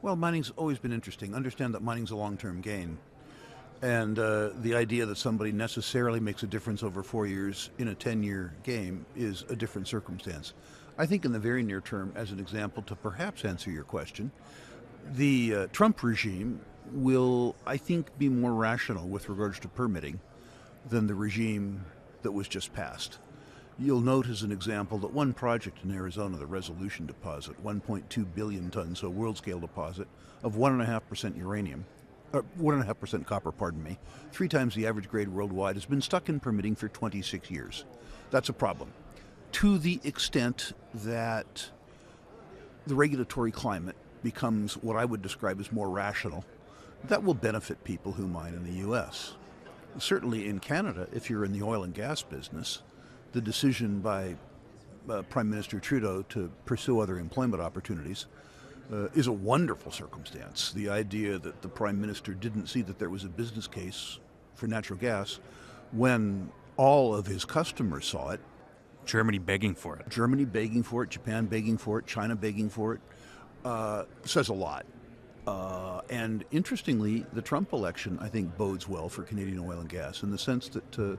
Well, mining's always been interesting. Understand that mining's a long-term gain. And the idea that somebody necessarily makes a difference over 4 years in a 10-year game is a different circumstance. I think in the very near term, as an example, to perhaps answer your question, the Trump regime will, I think, be more rational with regards to permitting than the regime that was just passed. You'll note as an example that one project in Arizona, the Resolution deposit, 1.2 billion tons, so world scale deposit of 1.5% uranium, 1.5% copper, pardon me, 3 times the average grade worldwide, has been stuck in permitting for 26 years. That's a problem. To the extent that the regulatory climate becomes what I would describe as more rational, that will benefit people who mine in the U.S. Certainly in Canada, if you're in the oil and gas business, the decision by Prime Minister Trudeau to pursue other employment opportunities is a wonderful circumstance. The idea that the Prime Minister didn't see that there was a business case for natural gas when all of his customers saw it. Germany begging for it. Germany begging for it, Japan begging for it, China begging for it, says a lot. And interestingly, the Trump election, I think, bodes well for Canadian oil and gas in the sense that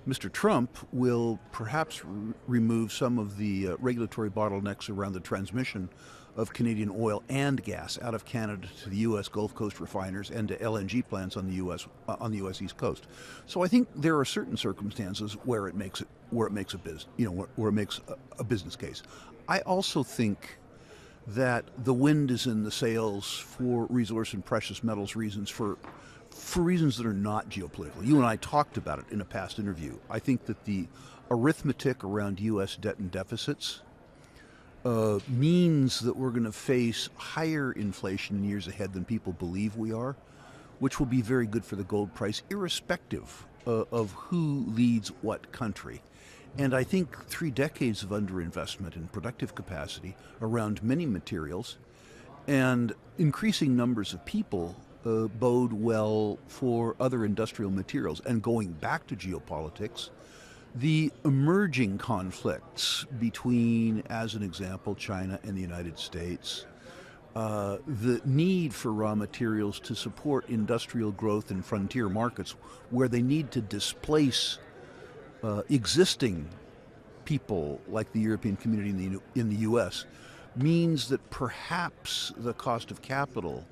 Mr. Trump will perhaps remove some of the regulatory bottlenecks around the transmission of Canadian oil and gas out of Canada to the U.S. Gulf Coast refiners and to LNG plants on the U.S. East Coast. So I think there are certain circumstances where it makes a business case. I also think that the wind is in the sails for resource and precious metals reasons for reasons that are not geopolitical. You and I talked about it in a past interview. I think that the arithmetic around U.S. debt and deficits means that we're going to face higher inflation in years ahead than people believe we are, which will be very good for the gold price, irrespective of who leads what country. And I think 3 decades of underinvestment in productive capacity around many materials and increasing numbers of people bode well for other industrial materials. And going back to geopolitics, the emerging conflicts between, as an example, China and the United States, the need for raw materials to support industrial growth in frontier markets where they need to displace existing people like the European community in the U.S. means that perhaps the cost of capital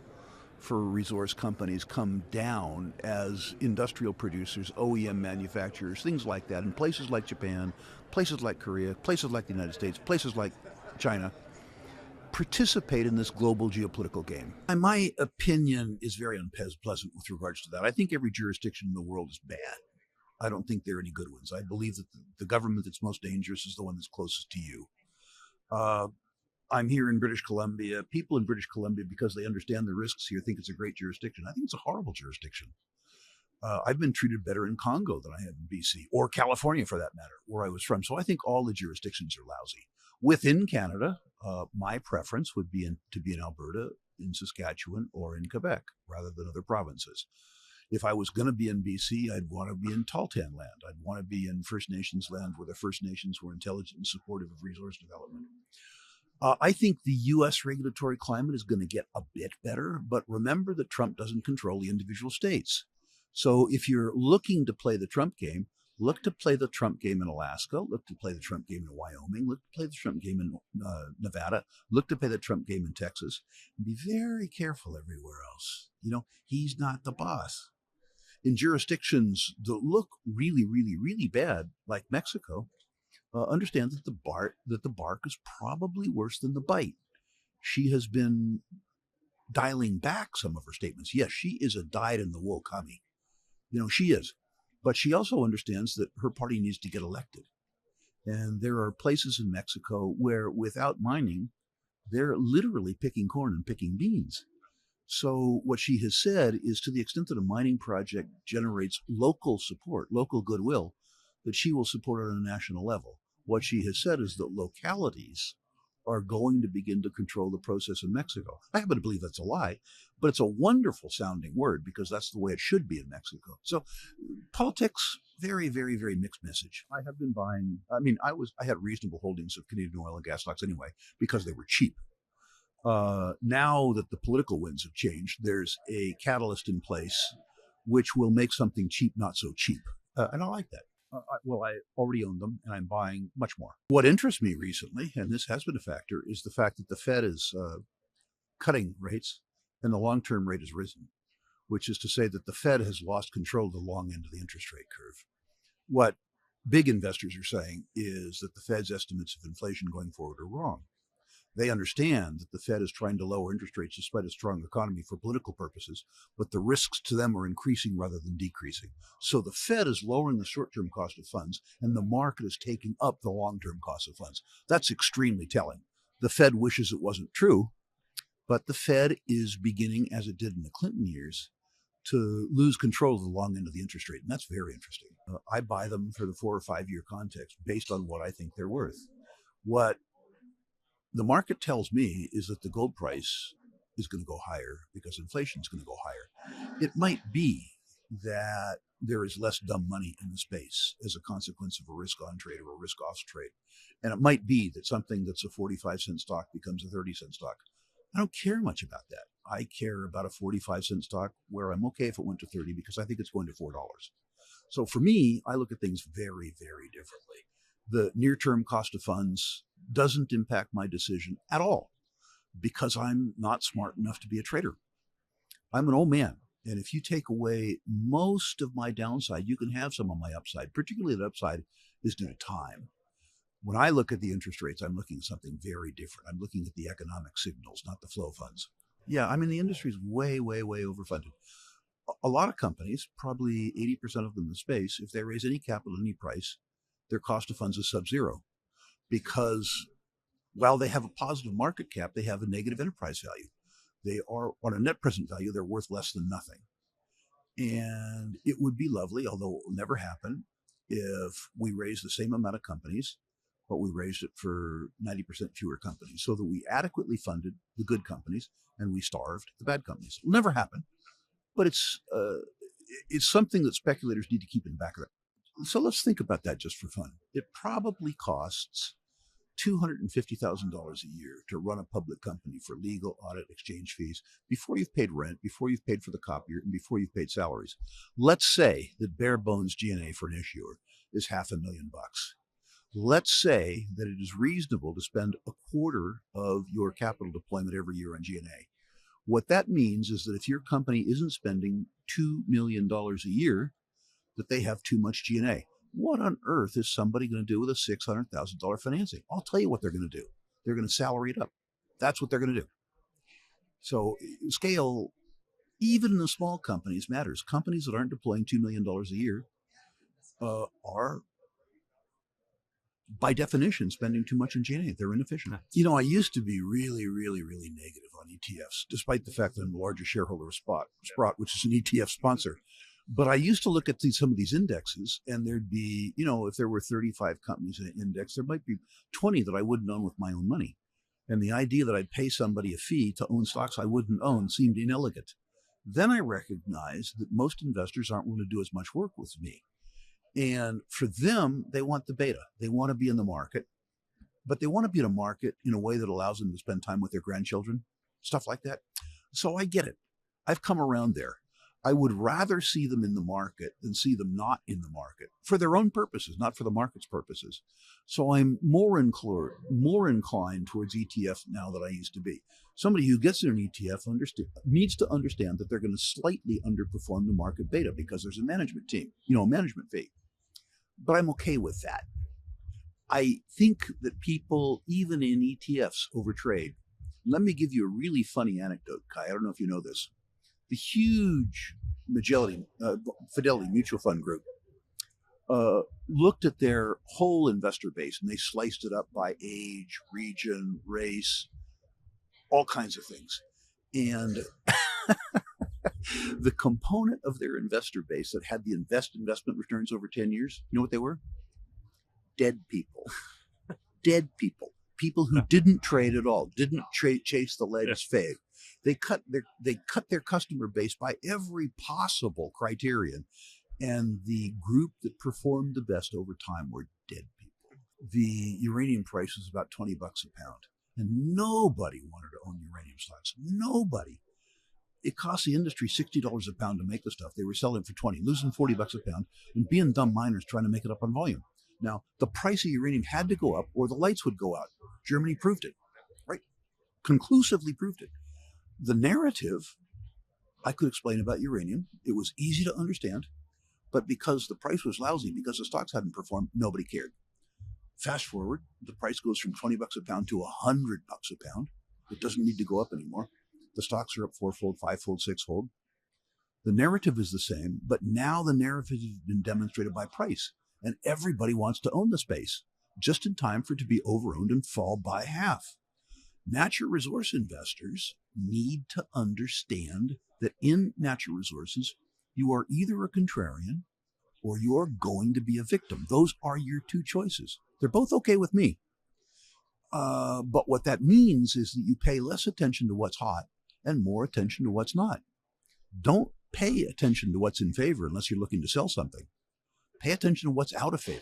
for resource companies come down as industrial producers, OEM manufacturers, things like that, in places like Japan, places like Korea, places like the United States, places like China, participate in this global geopolitical game. And my opinion is very unpleasant with regards to that. I think every jurisdiction in the world is bad. I don't think there are any good ones. I believe that the government that's most dangerous is the one that's closest to you. I'm here in British Columbia. People in British Columbia, because they understand the risks here, think it's a great jurisdiction. I think it's a horrible jurisdiction. I've been treated better in Congo than I have in BC, or California for that matter, where I was from. So I think all the jurisdictions are lousy. Within Canada, my preference would be to be in Alberta, in Saskatchewan, or in Quebec, rather than other provinces. If I was going to be in BC, I'd want to be in Tahltan land. I'd want to be in First Nations land where the First Nations were intelligent and supportive of resource development. I think the U.S. regulatory climate is going to get a bit better, but remember that Trump doesn't control the individual states. So if you're looking to play the Trump game, look to play the Trump game in Alaska, look to play the Trump game in Wyoming, look to play the Trump game in Nevada, look to play the Trump game in Texas, and be very careful everywhere else. He's not the boss. In jurisdictions that look really, really, really bad, like Mexico, understand that the bark is probably worse than the bite. She has been dialing back some of her statements. Yes, she is a dyed-in-the-wool commie. She is. But she also understands that her party needs to get elected. And there are places in Mexico where, without mining, they're literally picking corn and picking beans. So what she has said is, to the extent that a mining project generates local support, local goodwill, that she will support it on a national level. What she has said is that localities are going to begin to control the process in Mexico. I happen to believe that's a lie, but it's a wonderful sounding word because that's the way it should be in Mexico. So politics, very, very, very mixed message. I have been buying, I had reasonable holdings of Canadian oil and gas stocks anyway because they were cheap. Now that the political winds have changed, there's a catalyst in place which will make something cheap not so cheap. And I like that. I already own them, and I'm buying much more. What interests me recently, and this has been a factor, is the fact that the Fed is cutting rates and the long-term rate has risen, which is to say that the Fed has lost control of the long end of the interest rate curve. What big investors are saying is that the Fed's estimates of inflation going forward are wrong. They understand that the Fed is trying to lower interest rates despite a strong economy for political purposes, but the risks to them are increasing rather than decreasing. So the Fed is lowering the short-term cost of funds, and the market is taking up the long-term cost of funds. That's extremely telling. The Fed wishes it wasn't true, but the Fed is beginning, as it did in the Clinton years, to lose control of the long end of the interest rate, and that's very interesting. I buy them for the 4 or 5 year context based on what I think they're worth. What the market tells me is that the gold price is going to go higher because inflation is going to go higher. It might be that there is less dumb money in the space as a consequence of a risk-on trade or a risk-off trade. And it might be that something that's a 45-cent stock becomes a 30-cent stock. I don't care much about that. I care about a 45-cent stock where I'm okay if it went to 30 because I think it's going to $4. So for me, I look at things very, very differently. The near-term cost of funds doesn't impact my decision at all because I'm not smart enough to be a trader. I'm an old man. And if you take away most of my downside, you can have some of my upside, particularly the upside is due to time. When I look at the interest rates, I'm looking at something very different. I'm looking at the economic signals, not the flow funds. Yeah, I mean, the industry is way, way, way overfunded. A lot of companies, probably 80% of them in the space, if they raise any capital at any price, their cost of funds is sub-zero because while they have a positive market cap, they have a negative enterprise value. They are, on a net present value, they're worth less than nothing. And it would be lovely, although it will never happen, if we raise the same amount of companies, but we raised it for 90% fewer companies so that we adequately funded the good companies and we starved the bad companies. It'll never happen, but it's something that speculators need to keep in the back of it. So let's think about that just for fun. It probably costs $250,000 a year to run a public company for legal, audit, exchange fees before you've paid rent, before you've paid for the copier, and before you've paid salaries. Let's say that bare bones G&A for an issuer is $500,000. Let's say that it is reasonable to spend a quarter of your capital deployment every year on G&A. What that means is that if your company isn't spending $2 million a year, that they have too much G&A. What on earth is somebody going to do with a $600,000 financing? I'll tell you what they're going to do. They're going to salary it up. That's what they're going to do. So scale, even in the small companies, matters. Companies that aren't deploying $2 million a year are, by definition, spending too much on G&A. They're inefficient. You know, I used to be really, really, really negative on ETFs, despite the fact that I'm the largest shareholder of Sprott, which is an ETF sponsor. But I used to look at some of these indexes, and there'd be, you know, if there were 35 companies in an index, there might be 20 that I wouldn't own with my own money. And the idea that I'd pay somebody a fee to own stocks I wouldn't own seemed inelegant. Then I recognized that most investors aren't willing to do as much work with me. And for them, they want the beta. They want to be in the market, but they want to be in a market in a way that allows them to spend time with their grandchildren, stuff like that. So I get it. I've come around there. I would rather see them in the market than see them not in the market for their own purposes, not for the market's purposes. So I'm more inclined towards ETFs now than I used to be. Somebody who gets in an ETF needs to understand that they're going to slightly underperform the market beta because there's a management team, you know, a management fee. But I'm okay with that. I think that people, even in ETFs, overtrade. Let me give you a really funny anecdote, Kai. I don't know if you know this. The huge Fidelity Mutual Fund Group looked at their whole investor base and they sliced it up by age, region, race, all kinds of things. And the component of their investor base that had the investment returns over 10 years, you know what they were? Dead people. Dead people. People who didn't trade at all, didn't chase the latest fave. They cut their customer base by every possible criterion. And the group that performed the best over time were dead people. The uranium price was about $20 a pound. And nobody wanted to own uranium stocks. Nobody. It cost the industry $60 a pound to make the stuff. They were selling it for 20, losing $40 a pound, and being dumb miners trying to make it up on volume. Now, the price of uranium had to go up or the lights would go out. Germany proved it, right? Conclusively proved it. The narrative I could explain about uranium. It was easy to understand, but because the price was lousy, because the stocks hadn't performed, nobody cared. Fast forward, the price goes from $20 a pound to $100 a pound. It doesn't need to go up anymore. The stocks are up fourfold, fivefold, sixfold. The narrative is the same, but now the narrative has been demonstrated by price, and everybody wants to own the space, just in time for it to be overowned and fall by half. Natural resource investors need to understand that in natural resources, you are either a contrarian or you're going to be a victim. Those are your two choices. They're both okay with me. But what that means is that you pay less attention to what's hot and more attention to what's not. Don't pay attention to what's in favor unless you're looking to sell something. Pay attention to what's out of favor.